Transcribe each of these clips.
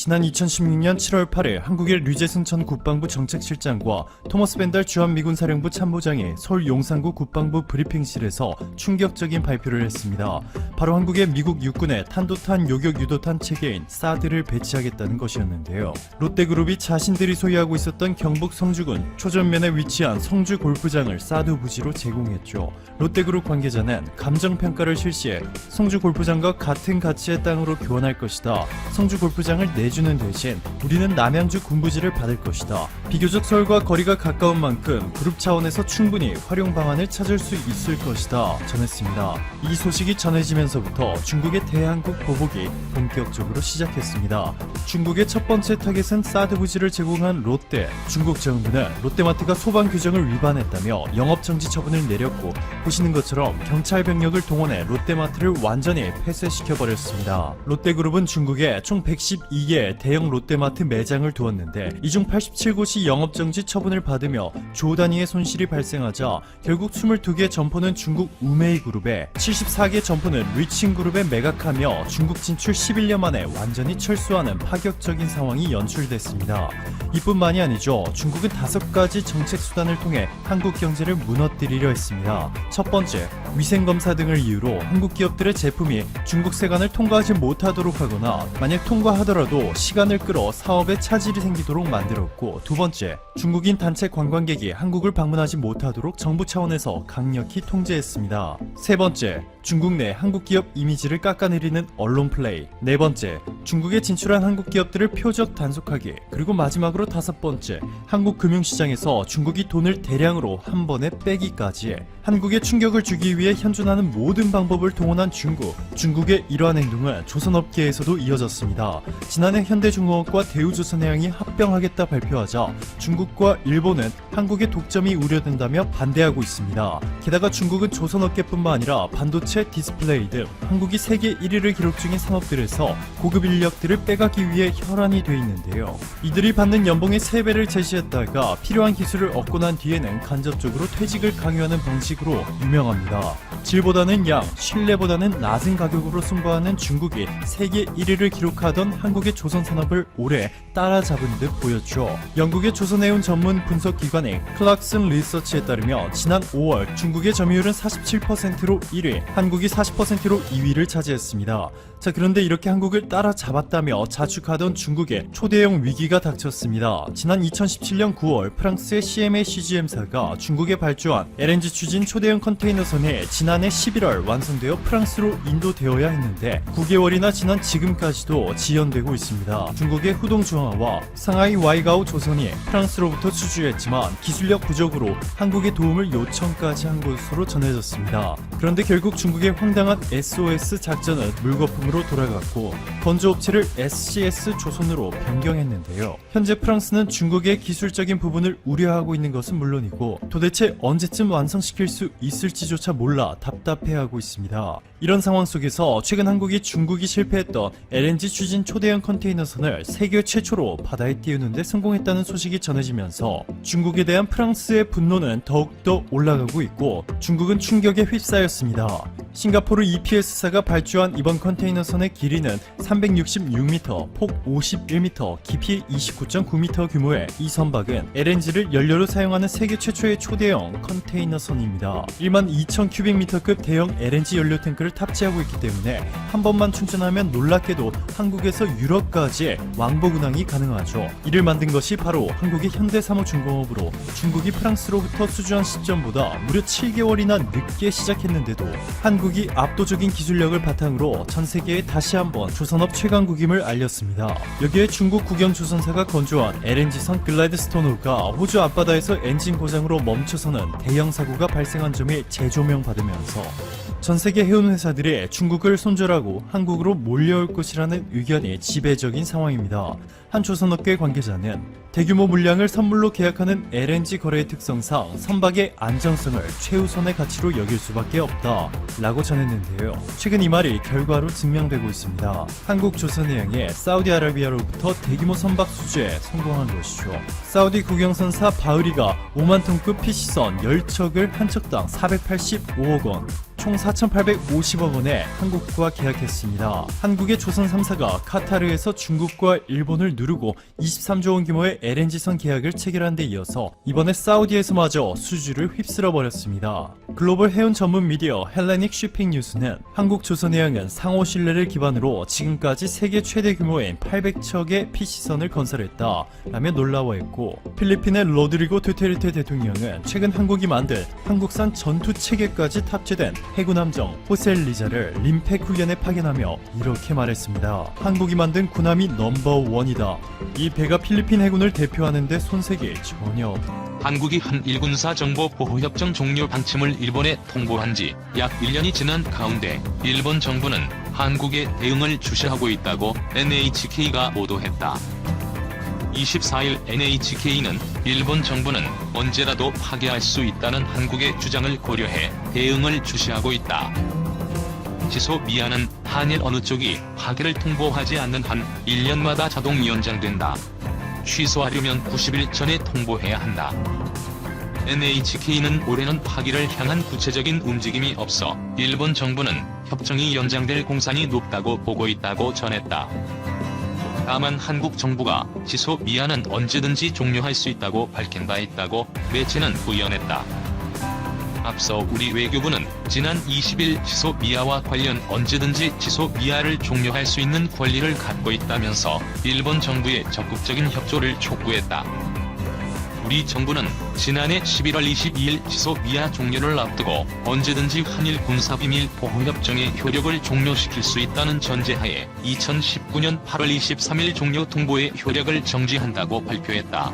지난 2016년 7월 8일 한국의 류재승 전 국방부 정책실장과 토머스 벤달 주한미군사령부 참모장이 서울 용산구 국방부 브리핑실에서 충격적인 발표를 했습니다. 바로 한국의 미국 육군의 탄도탄 요격 유도탄 체계인 사드를 배치하겠다는 것이었는데요. 롯데그룹이 자신들이 소유하고 있었던 경북 성주군 초전면에 위치한 성주 골프장을 사드 부지로 제공했죠. 롯데그룹 관계자는 감정평가를 실시해 성주 골프장과 같은 가치의 땅으로 교환할 것이다. 성주 골프장을 내주는 대신 우리는 남양주 군부지를 받을 것이다. 비교적 서울과 거리가 가까운 만큼 그룹 차원에서 충분히 활용 방안을 찾을 수 있을 것이다 전했습니다. 이 소식이 전해지면서부터 중국의 대한국 보복이 본격적으로 시작했습니다. 중국의 첫 번째 타겟은 사드 부지를 제공한 롯데. 중국 정부는 롯데마트가 소방 규정을 위반했다며 영업정지 처분을 내렸고, 보시는 것처럼 경찰 병력을 동원해 롯데마트를 완전히 폐쇄시켜버렸습니다. 롯데그룹은 중국에 총 112개 대형 롯데마트 매장을 두었는데 이 중 87곳이 영업정지 처분을 받으며 조 단위의 손실이 발생하자 결국 22개 점포는 중국 우메이 그룹에, 74개 점포는 리칭 그룹에 매각하며 중국 진출 11년 만에 완전히 철수하는 파격적인 상황이 연출됐습니다. 이뿐만이 아니죠. 중국은 5가지 정책 수단을 통해 한국 경제를 무너뜨리려 했습니다. 첫 번째, 위생검사 등을 이유로 한국 기업들의 제품이 중국 세관을 통과하지 못하도록 하거나 만약 통과하더라도 시간을 끌어 사업에 차질이 생기도록 만들었고, 두 번째, 중국인 단체 관광객이 한국을 방문하지 못하도록 정부 차원에서 강력히 통제했습니다. 세 번째, 중국 내 한국 기업 이미지를 깎아내리는 언론 플레이. 네 번째, 중국에 진출한 한국 기업들을 표적 단속하기. 그리고 마지막으로 5번째, 한국 금융시장에서 중국이 돈을 대량으로 한 번에 빼기까지. 한국에 충격을 주기 위해 현존하는 모든 방법을 동원한 중국. 중국의 이러한 행동은 조선업계에서도 이어졌습니다. 지난해 현대중공업과 대우조선해양이 합병하겠다 발표하자 중국과 일본은 한국의 독점이 우려된다며 반대하고 있습니다. 게다가 중국은 조선업계뿐만 아니라 반도체, 디스플레이 등 한국이 세계 1위를 기록 중인 산업들에서 고급 인력들을 빼가기 위해 혈안이 돼 있는데요. 이들이 받는 연봉의 3배를 제시했다가 필요한 기술을 얻고 난 뒤에는 간접적으로 퇴직을 강요하는 방식으로 유명합니다. 질보다는 양, 신뢰보다는 낮은 가격으로 승부하는 중국이 세계 1위를 기록하던 한국의 조선 산업을 오래 따라잡은 듯 보였죠. 영국의 조선해운 전문 분석기관인 클락슨 리서치에 따르면 지난 5월 중국의 점유율은 47%로 1위, 한국이 40%로 2위를 차지했습니다. 자, 그런데 이렇게 한국을 따라잡았다며 자축하던 중국에 초대형 위기가 닥쳤습니다. 지난 2017년 9월 프랑스의 CMA CGM사가 중국에 발주한 LNG 추진 초대형 컨테이너선이 지난해 11월 완성되어 프랑스로 인도되어야 했는데 9개월이나 지난 지금까지도 지연되고 있습니다. 중국의 후동중화와 상하이 와이가오 조선이 프랑스로부터 수주했지만 기술력 부족으로 한국의 도움을 요청까지 한 것으로 전해졌습니다. 그런데 결국 중국의 황당한 SOS 작전은 물거품으로 돌아갔고 건조업체를 SCS 조선으로 변경했는데요. 현재 프랑스는 중국의 기술적인 부분을 우려하고 있는 것은 물론이고 도대체 언제쯤 완성시킬 수 있을지조차 몰라 답답해하고 있습니다. 이런 상황 속에서 최근 한국이 중국이 실패했던 LNG 추진 초대형 컨테이너선을 세계 최초로 바다에 띄우는 데 성공했다는 소식이 전해지면서 중국에 대한 프랑스의 분노는 더욱더 올라가고 있고 중국은 충격에 휩싸였습니다. 싱가포르 EPS사가 발주한 이번 컨테이너선의 길이는 366m, 폭 51m, 깊이 29.9m 규모의 이 선박은 LNG를 연료로 사용하는 세계 최초의 초대형 컨테이너선입니다. 12,000 큐빅미터급 대형 LNG 연료 탱크를 탑재하고 있기 때문에 한 번만 충전하면 놀랍게도 한국에서 유럽까지 왕복 운항이 가능하죠. 이를 만든 것이 바로 한국의 현대사무중공업으로 중국이 프랑스로부터 수주한 시점보다 무려 7개월이나 늦게 시작했는데도 한국이 압도적인 기술력을 바탕으로 전 세계에 다시 한번 조선업 최강국임을 알렸습니다. 여기에 중국 국영조선사가 건조한 LNG선 글라이드스톤호가 호주 앞바다에서 엔진 고장으로 멈춰서는 대형 사고가 발생한 점이 재조명받으면서 전세계 해운 회사들이 중국을 손절하고 한국으로 몰려올 것이라는 의견이 지배적인 상황입니다. 한 조선업계 관계자는 대규모 물량을 선물로 계약하는 LNG 거래의 특성상 선박의 안정성을 최우선의 가치로 여길 수밖에 없다 라고 전했는데요. 최근 이 말이 결과로 증명되고 있습니다. 한국조선해양이 사우디아라비아로부터 대규모 선박 수주에 성공한 것이죠. 사우디 국영선사 바흐리가 5만 톤급 PC선 10척을 한 척당 485억 원, 총 4,850억 원에 한국과 계약했습니다. 한국의 조선 3사가 카타르에서 중국과 일본을 누르고 23조 원 규모의 LNG선 계약을 체결한 데 이어서 이번에 사우디에서마저 수주를 휩쓸어 버렸습니다. 글로벌 해운 전문 미디어 헬레닉 쉬핑 뉴스는 한국조선해양은 상호 신뢰를 기반으로 지금까지 세계 최대 규모인 800척의 PC선을 건설했다 라며 놀라워했고, 필리핀의 로드리고 두테르테 대통령은 최근 한국이 만든 한국산 전투 체계까지 탑재된 해군함정 호셀리자를 림팩 훈련에 파견하며 이렇게 말했습니다. 한국이 만든 군함이 넘버원이다. 이 배가 필리핀 해군을 대표하는데 손색이 전혀 없다. 한국이 한일 군사 정보 보호 협정 종료 방침을 일본에 통보한 지 약 1년이 지난 가운데 일본 정부는 한국에 대응을 주시하고 있다고 NHK가 보도했다. 24일 NHK는 일본 정부는 언제라도 파괴할 수 있다는 한국의 주장을 고려해 대응을 주시하고 있다. 지소미아는 한일 어느 쪽이 파괴를 통보하지 않는 한 1년마다 자동 연장된다. 취소하려면 90일 전에 통보해야 한다. NHK는 올해는 파기를 향한 구체적인 움직임이 없어 일본 정부는 협정이 연장될 공산이 높다고 보고 있다고 전했다. 다만 한국 정부가 지소미아는 언제든지 종료할 수 있다고 밝힌 바 있다고 매체는 부연했다. 앞서 우리 외교부는 지난 20일 지소미아와 관련 언제든지 지소미아를 종료할 수 있는 권리를 갖고 있다면서 일본 정부의 적극적인 협조를 촉구했다. 우리 정부는 지난해 11월 22일 지소미아 종료를 앞두고 언제든지 한일 군사비밀 보호협정의 효력을 종료시킬 수 있다는 전제하에 2019년 8월 23일 종료 통보의 효력을 정지한다고 발표했다.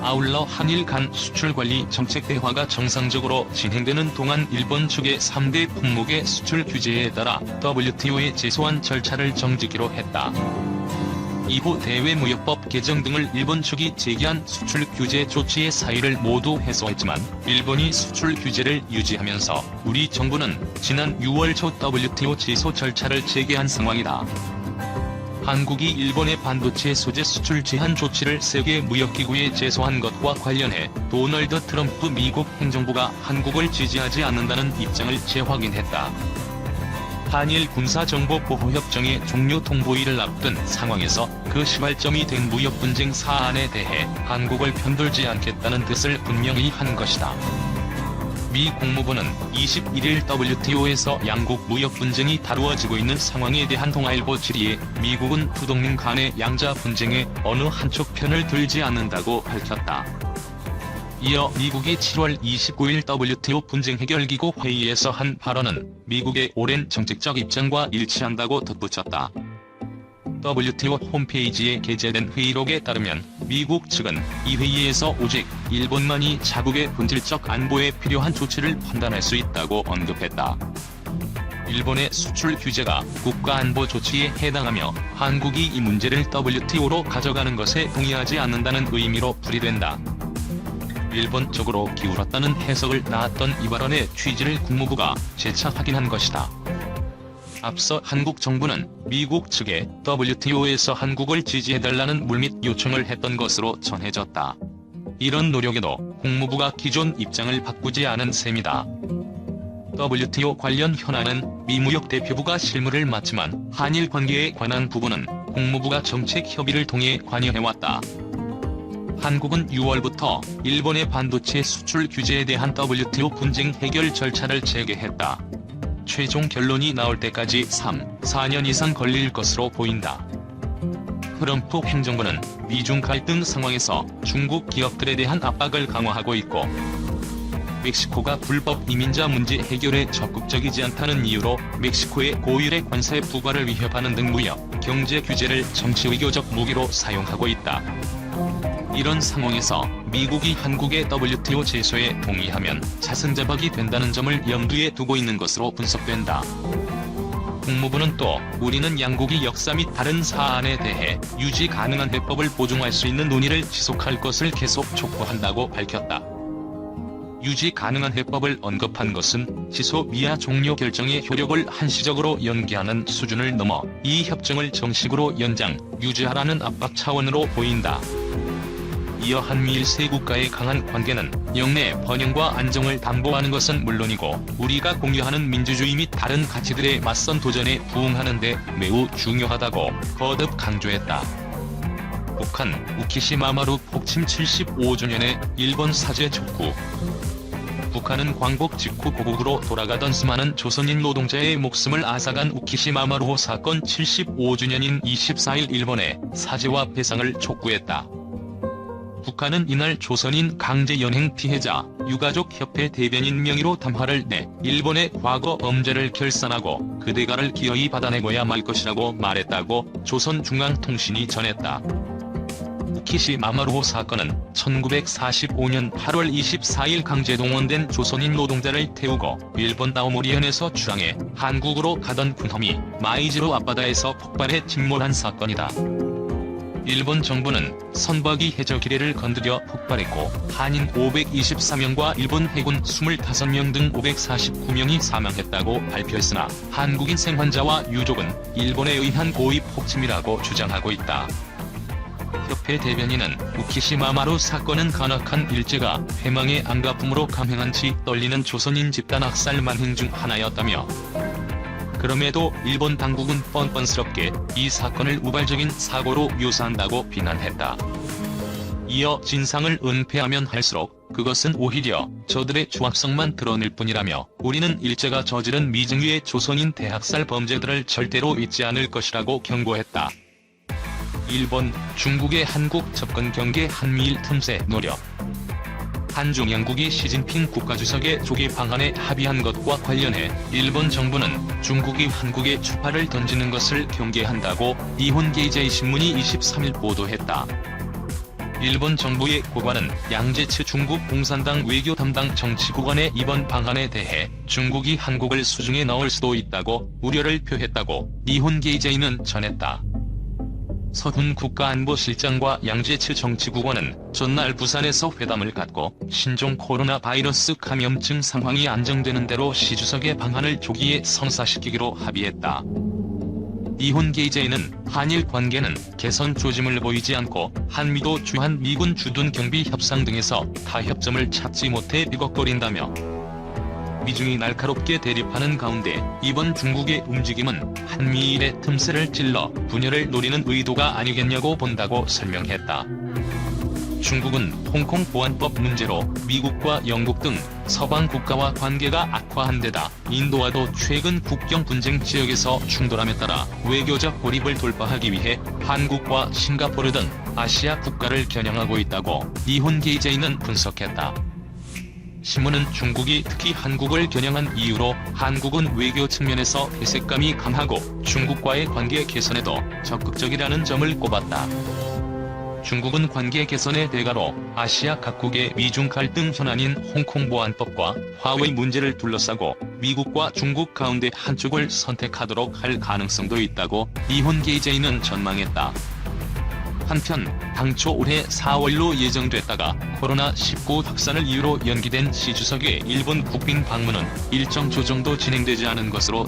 아울러 한일 간 수출관리 정책 대화가 정상적으로 진행되는 동안 일본 측의 3대 품목의 수출 규제에 따라 WTO에 제소한 절차를 정지키로 했다. 이후 대외무역법 개정 등을 일본 측이 제기한 수출 규제 조치의 사유를 모두 해소했지만 일본이 수출 규제를 유지하면서 우리 정부는 지난 6월 초 WTO 제소 절차를 재개한 상황이다. 한국이 일본의 반도체 소재 수출 제한 조치를 세계무역기구에 제소한 것과 관련해 도널드 트럼프 미국 행정부가 한국을 지지하지 않는다는 입장을 재확인했다. 한일 군사정보보호협정의 종료 통보일을 앞둔 상황에서 그 시발점이 된 무역분쟁 사안에 대해 한국을 편들지 않겠다는 뜻을 분명히 한 것이다. 미 국무부는 21일 WTO에서 양국 무역 분쟁이 다루어지고 있는 상황에 대한 동아일보 질의에 미국은 두 동맹 간의 양자 분쟁에 어느 한쪽 편을 들지 않는다고 밝혔다. 이어 미국이 7월 29일 WTO 분쟁 해결기구 회의에서 한 발언은 미국의 오랜 정책적 입장과 일치한다고 덧붙였다. WTO 홈페이지에 게재된 회의록에 따르면 미국 측은 이 회의에서 오직 일본만이 자국의 본질적 안보에 필요한 조치를 판단할 수 있다고 언급했다. 일본의 수출 규제가 국가안보 조치에 해당하며 한국이 이 문제를 WTO로 가져가는 것에 동의하지 않는다는 의미로 풀이된다. 일본 쪽으로 기울었다는 해석을 낳았던 이 발언의 취지를 국무부가 재차 확인한 것이다. 앞서 한국 정부는 미국 측에 WTO에서 한국을 지지해달라는 물밑 요청을 했던 것으로 전해졌다. 이런 노력에도 국무부가 기존 입장을 바꾸지 않은 셈이다. WTO 관련 현안은 미무역 대표부가 실무를 맡지만 한일 관계에 관한 부분은 국무부가 정책 협의를 통해 관여해왔다. 한국은 6월부터 일본의 반도체 수출 규제에 대한 WTO 분쟁 해결 절차를 재개했다. 최종 결론이 나올 때까지 4년 이상 걸릴 것으로 보인다. 트럼프 행정부는 미중 갈등 상황에서 중국 기업들에 대한 압박을 강화하고 있고, 멕시코가 불법 이민자 문제 해결에 적극적이지 않다는 이유로 멕시코의 고율의 관세 부과를 위협하는 등 무역, 경제 규제를 정치 외교적 무기로 사용하고 있다. 이런 상황에서 미국이 한국의 WTO 제소에 동의하면 자승자박이 된다는 점을 염두에 두고 있는 것으로 분석된다. 국무부는 또 우리는 양국이 역사 및 다른 사안에 대해 유지 가능한 해법을 보증할 수 있는 논의를 지속할 것을 계속 촉구한다고 밝혔다. 유지 가능한 해법을 언급한 것은 지소미아 종료 결정의 효력을 한시적으로 연기하는 수준을 넘어 이 협정을 정식으로 연장, 유지하라는 압박 차원으로 보인다. 이어 한미일 세 국가의 강한 관계는 영내 번영과 안정을 담보하는 것은 물론이고 우리가 공유하는 민주주의 및 다른 가치들의 맞선 도전에 부응하는 데 매우 중요하다고 거듭 강조했다. 북한 우키시마마루 폭침 75주년에 일본 사죄 촉구. 북한은 광복 직후 고국으로 돌아가던 수많은 조선인 노동자의 목숨을 앗아간 우키시마마루호 사건 75주년인 24일 일본에 사죄와 배상을 촉구했다. 북한은 이날 조선인 강제 연행 피해자 유가족협회 대변인 명의로 담화를 내 일본의 과거 범죄를 결산하고 그 대가를 기어이 받아내고야 말 것이라고 말했다고 조선중앙통신이 전했다. 우키시마마루호 사건은 1945년 8월 24일 강제 동원된 조선인 노동자를 태우고 일본 아오모리현에서 출항해 한국으로 가던 군함이 마이지로 앞바다에서 폭발해 침몰한 사건이다. 일본 정부는 선박이 해저 기뢰를 건드려 폭발했고 한인 524명과 일본 해군 25명 등 549명이 사망했다고 발표했으나 한국인 생환자와 유족은 일본에 의한 고의 폭침이라고 주장하고 있다. 협회 대변인은 우키시마마루 사건은 간악한 일제가 회망의 안가품으로 감행한 지 떨리는 조선인 집단 학살 만행 중 하나였다며 그럼에도 일본 당국은 뻔뻔스럽게 이 사건을 우발적인 사고로 묘사한다고 비난했다. 이어 진상을 은폐하면 할수록 그것은 오히려 저들의 조합성만 드러낼 뿐이라며 우리는 일제가 저지른 미증유의 조선인 대학살 범죄들을 절대로 잊지 않을 것이라고 경고했다. 일본, 중국의 한국 접근 경계 한미일 틈새 노력. 한중 양국이 시진핑 국가주석의 조기 방안에 합의한 것과 관련해 일본 정부는 중국이 한국에 추파를 던지는 것을 경계한다고 니혼게이제이 신문이 23일 보도했다. 일본 정부의 고관은 양제츠 중국 공산당 외교 담당 정치고관의 이번 방안에 대해 중국이 한국을 수중에 넣을 수도 있다고 우려를 표했다고 니혼게이제이는 전했다. 서훈 국가안보실장과 양제츠 정치국원은 전날 부산에서 회담을 갖고 신종 코로나 바이러스 감염증 상황이 안정되는 대로 시 주석의 방안을 조기에 성사시키기로 합의했다. 니혼게이제이는 한일 관계는 개선 조짐을 보이지 않고 한미도 주한 미군 주둔 경비 협상 등에서 타협점을 찾지 못해 비걱거린다며 미중이 날카롭게 대립하는 가운데 이번 중국의 움직임은 한미일의 틈새를 찔러 분열을 노리는 의도가 아니겠냐고 본다고 설명했다. 중국은 홍콩 보안법 문제로 미국과 영국 등 서방 국가와 관계가 악화한 데다 인도와도 최근 국경 분쟁 지역에서 충돌함에 따라 외교적 고립을 돌파하기 위해 한국과 싱가포르 등 아시아 국가를 겨냥하고 있다고 니혼게이제이는 분석했다. 신문은 중국이 특히 한국을 겨냥한 이유로 한국은 외교 측면에서 회색감이 강하고 중국과의 관계 개선에도 적극적이라는 점을 꼽았다. 중국은 관계 개선의 대가로 아시아 각국의 미중 갈등 현안인 홍콩 보안법과 화웨이 문제를 둘러싸고 미국과 중국 가운데 한쪽을 선택하도록 할 가능성도 있다고 니혼게이제이는 전망했다. 한편 당초 올해 4월로 예정됐다가 코로나19 확산을 이유로 연기된 시 주석의 일본 국빈 방문은 일정 조정도 진행되지 않은 것으로